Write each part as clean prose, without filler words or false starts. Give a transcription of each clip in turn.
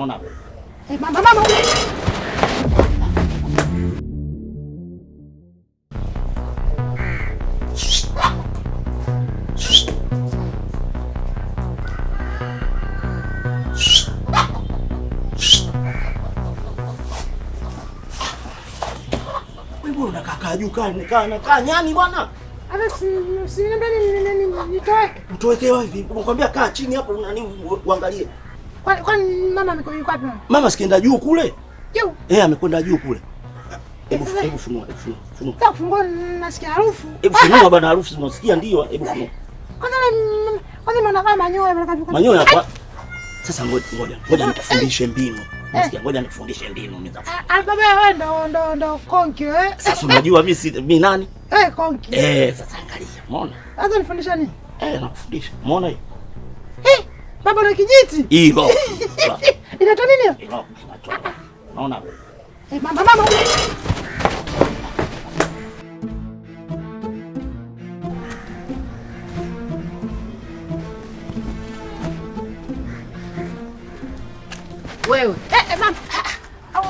Naona. Mama. Wewe unakaa juu kaa nyani bwana. Ana si nitoeke. Utoeke wapi? Nakwambia kaa chini hapo uangalie. Kwani mama amekuwa wapi? Mama sikienda juu kule. Juu? Amekwenda juu kule. Hebu funua. Sasa kufungua nasikia harufu. Hebu funua bwana, harufu unasikia ndio, hebu funua. Kwanza maana kama manyoya kwa. Sasa ngoja nikufundishe mbinu. Nasikia ngoja nikufundishe mbinu nitafuta. Baba wewe ndo konki wewe. Sasa unajua mimi nani? Konki. Sasa angalia. Umeona? Sasa nifundisha nini? Nakufundisha. Umeona hiyo? Baba na kijiti. Hilo. Inatoa nini? Hilo inatoa. Unaona? Mama. Wewe. Mama.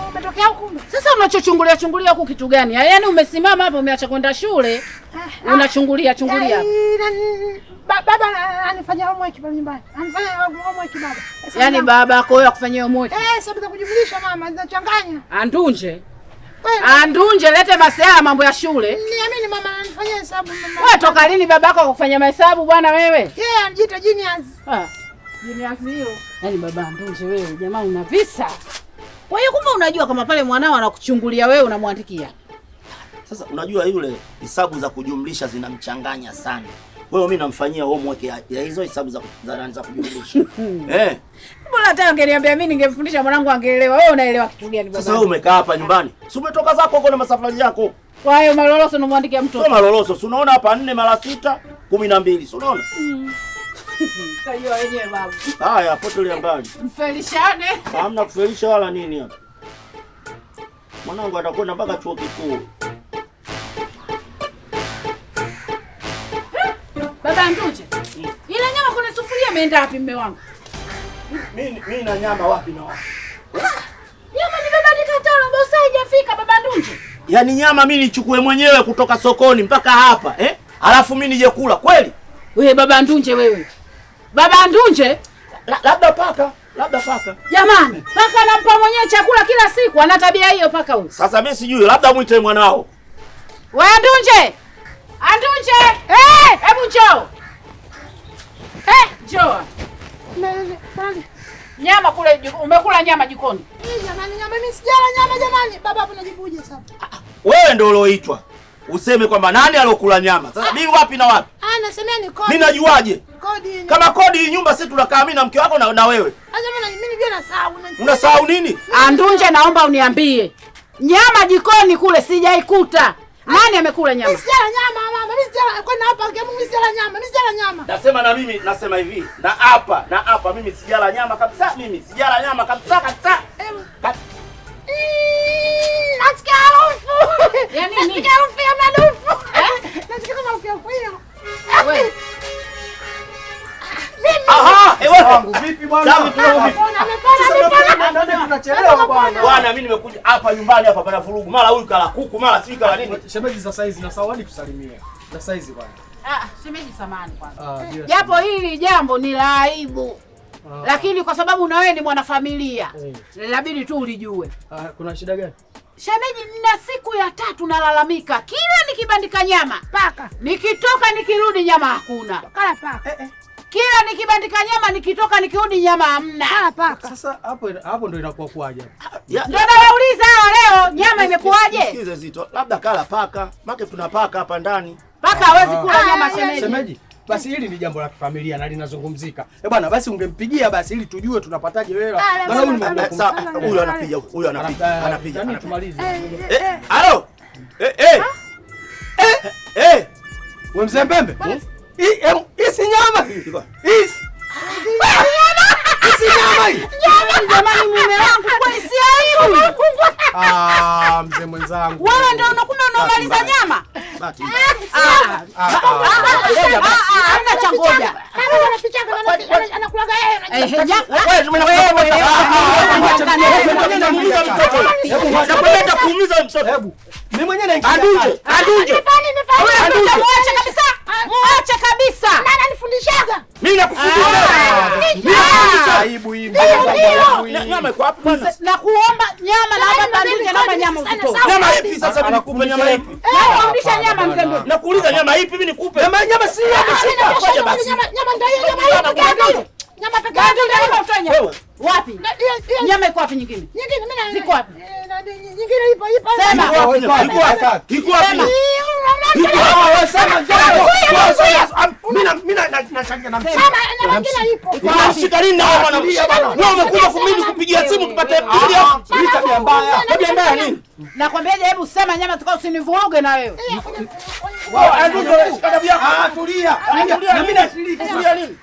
Umetokea huko. Sasa unachochungulia huku kitu gani? Yaani umesimama hapo umeacha kwenda shule. Unachungulia. Baba anifanyia homework pale nyumbani. Anifanyia homework baba. Yaani baba yako wewe akufanyia homework. Sababu za kujumlisha mama, zinachanganya. Andunje lete masaya mambo ya shule. Niamini mama ananifanyia hesabu mama. Wewe toka lini babako akufanyia mahesabu bwana wewe? Anajiita genius. Genius hiyo. Yaani baba Andunje wewe jamaa una visa. Kwa hiyo kumbe unajua kama pale mwanao anakuchungulia wewe unamwandikia. Sasa unajua yule hesabu za kujumlisha zinamchanganya sana. Wewe mimi namfanyia homework ya hizo hesabu za kujumlisha. Mbona hata ungeniambia mimi ningemfundisha mwanangu angeelewa. Wewe unaelewa kitu gani baba? Sasa wewe umekaa hapa nyumbani. Si umetoka zako huko na masafari yako. Kwa hiyo maloloso unamwandikia mtoto. Sio maloloso, si unaona hapa 4 mara 6 12, si unaona? Kwa hiyo wenyewe baba. Haya, potelea mbali. Mfelishane. Hamna kufelisha wala nini hapa. Mwanangu atakwenda mpaka chuo kikuu. Baba Andunje. Ile nyama kwenye sufuria imeenda wapi mume wangu? Mimi na nyama wapi na wapi? Nyama nimebadilika tano bosa haijafika baba Andunje. Yaani nyama mimi nichukue mwenyewe kutoka sokoni mpaka hapa, Alafu mimi nije kula kweli? Wewe baba Andunje wewe. Baba Andunje? Labda paka. Jamani, paka anampa mwenyewe chakula kila siku, ana tabia hiyo paka huyu. Sasa mimi sijui, labda muite mwanao. Wewe Andunje! Hebu njoo. Njoo. Nyama kule umekula nyama jikoni. Jamani, mimi sijala nyama jamani. Baba hapo najibuje sasa? Wewe ndio ulioitwa. Useme kwamba nani alokula nyama. Sasa mimi wapi na wapi? Nasemea ni kodi. Mimi najuaje? Kodi. Kama kodi hii nyumba sisi tunakaa mimi na mke wako na wewe. Sasa mimi ndio nasahau. Unasahau nini? Andunje, naomba uniambie. Nyama jikoni kule sijaikuta. Nani amekula nyama? Mimi sijala nyama mama. Mimi sijala kwenda hapa kwa mimi sijala nyama. Nasema na mimi nasema hivi. Na hapa mimi sijala nyama kabisa. Kabisa. Nasikia harufu. Ya nini? Nasikia harufu ya madufu. Nasikia kama harufu hiyo. Wewe. Wangu vipi bwana? Amepona. Tunachelewa bwana. Bwana mimi nimekuja hapa nyumbani hapa pana vurugu. Mara huyu kala kuku, mara sijui kala nini. Shemeji za saizi na sawadi kusalimia. Za saizi bwana. Shemeji samani kwanza. Japo hili jambo ni la aibu. Lakini kwa sababu na wewe ni mwanafamilia, inabidi tu ulijue. Kuna shida gani? Shemeji, nina siku ya 3 nalalamika. Kila nikibandika nyama, paka. Nikitoka nikirudi nyama hakuna. Kala paka. Kila nikibandika nyama nikitoka nikirudi nyama hamna. Kala paka. Sasa hapo ndio inakuwa kwaje? Ndio nawauliza leo nyama imekuaje? Sikize Zito, labda kala paka. Maana tuna paka hapa ndani. Paka hawezi kula nyama shemeji. Shemeji, basi hili ni jambo la kifamilia na linazungumzika. Bwana, basi ungempigia basi ili tujue tunapataje hela. Maana huyu anapiga. Nani tumalize? Halo. Wewe mzee Mbembe? Isi nyama hii. Isi nyama hii. Jamani mume wangu kwa isi aibu. Mzee mwenzangu. Wewe ndio unamaliza nyama? Hamna cha ngoja. Anakulaga yeye. mtoto. Nakwenda kuumiza mtoto. Hebu. Mimi mwenyewe naingia. Aduje. Muache kabisa. Muache kabisa. Nani anifundishaga? Mimi nakufundisha. Aibu hii. Nyama iko wapi bwana? Na kuomba nyama na banduje naomba nyama usitoe. Nyama ipi sasa nikupe nyama ipi? Rudisha nyama mzee Ndoto. Nakuuliza nyama ipi mimi nikupe? Nyama si hapo shika. Ngoja basi. Nyama ndio hiyo, nyama hiyo. Nyama pekee yake. Wewe wapi? Nyama iko wapi nyingine? Nyingine mimi ziko wapi? Nyingine ipo. Sema. Iko wapi? Unashika nini na wewe bwana? Wewe umekuja kumini kupigia simu tupate pili hapo. Tabia mbaya. Tabia mbaya nini? Nakwambiaje, hebu sema nyama tukao usinivuruge na wewe. Tulia. Na mimi nashiriki.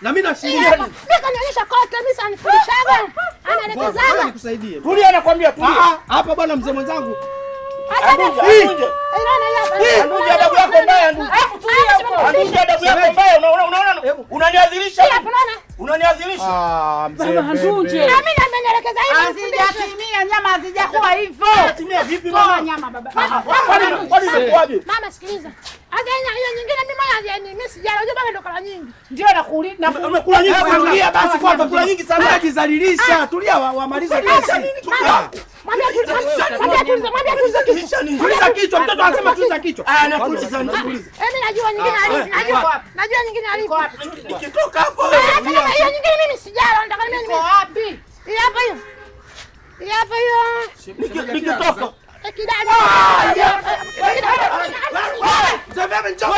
Na mimi nashiriki. Mimi kanionyesha kote, mimi sanifundishaga. Anaelekezaga. Nikusaidie. Tulia nakwambia tulia. Hapa bwana mzee mwenzangu. Anduje adabu yako mbaya ndugu. Anduje adabu yako mbaya. Unaona? Unaniadhirisha. Unaniadhirisha. Mzee Anduje. Mimi nimeelekeza hivi. Hazijatimia nyama, hazijakuwa hivyo. Hazijatimia vipi mama? Nyama baba. Kwani imekuaje? Mama sikiliza. Hata hiyo nyingine mimi sijala. Unajua baba ndo kala nyingi. Ndio nakuuliza. Umekula nyingi sana. Tulia basi kwa umekula nyingi sana. Unajizalilisha. Tulia wamaliza nini? Tuliza kichwa, mtoto anasema tuliza kichwa. Nakuuliza. Mimi najua nyingine halifu. Najua nyingine halifu. Nikitoka hapo. Hiyo nyingine mimi sijala. Nataka mimi Iko wapi? hapa hiyo. Hapa hiyo. Nikitoka. Kidani. Njoo.